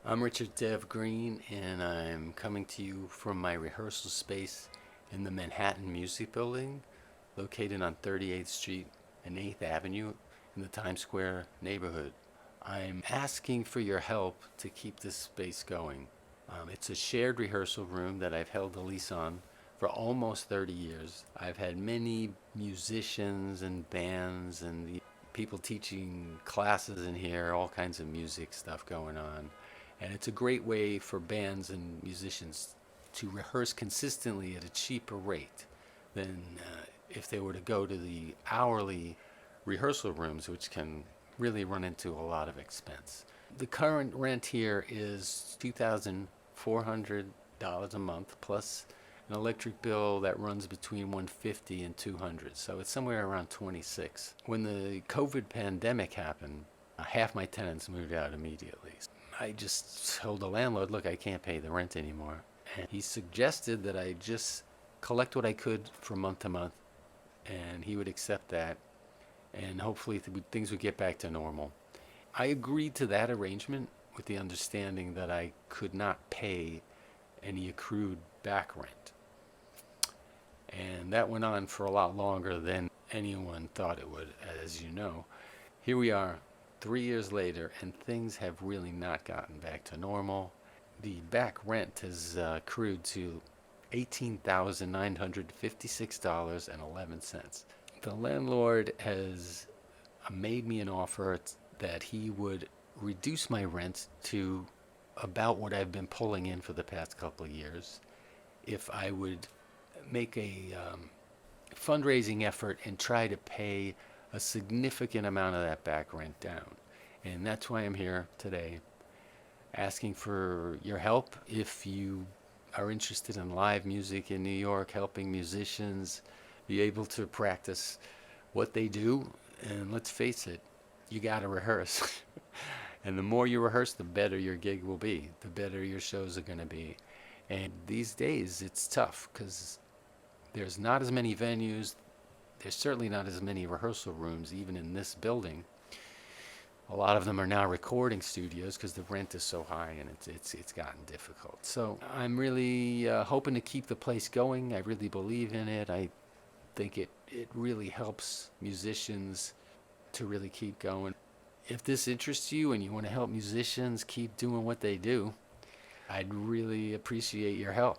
I'm Richard Dev Green, and I'm coming to you from my rehearsal space in the Manhattan Music Building, located on 38th Street and 8th Avenue in the Times Square neighborhood. I'm asking for your help to keep this space going. It's a shared rehearsal room that I've held the lease on for almost 30 years. I've had many musicians and bands and people teaching classes in here, all kinds of music stuff going on. And it's a great way for bands and musicians to rehearse consistently at a cheaper rate than if they were to go to the hourly rehearsal rooms, which can really run into a lot of expense. The current rent here is $2,400 a month plus an electric bill that runs between 150 and 200, so it's somewhere around 26. When the COVID pandemic happened, half my tenants moved out immediately. I just told the landlord, look, I can't pay the rent anymore. And he suggested that I just collect what I could from month to month, and he would accept that, and hopefully things would get back to normal. I agreed to that arrangement with the understanding that I could not pay any accrued back rent. And that went on for a lot longer than anyone thought it would, as you know. Here we are, 3 years later, and things have really not gotten back to normal. The back rent has accrued to $18,956.11. The landlord has made me an offer that he would reduce my rent to about what I've been pulling in for the past couple of years if I would make a fundraising effort and try to pay a significant amount of that back rent down. And that's why I'm here today, asking for your help. If you are interested in live music in New York, helping musicians be able to practice what they do, and let's face it, you got to rehearse. And the more you rehearse, the better your gig will be, the better your shows are going to be. And these days, it's tough because there's not as many venues. There's certainly not as many rehearsal rooms, even in this building. A lot of them are now recording studios because the rent is so high, and it's gotten difficult. So I'm really hoping to keep the place going. I really believe in it. I think it really helps musicians to really keep going. If this interests you and you want to help musicians keep doing what they do, I'd really appreciate your help.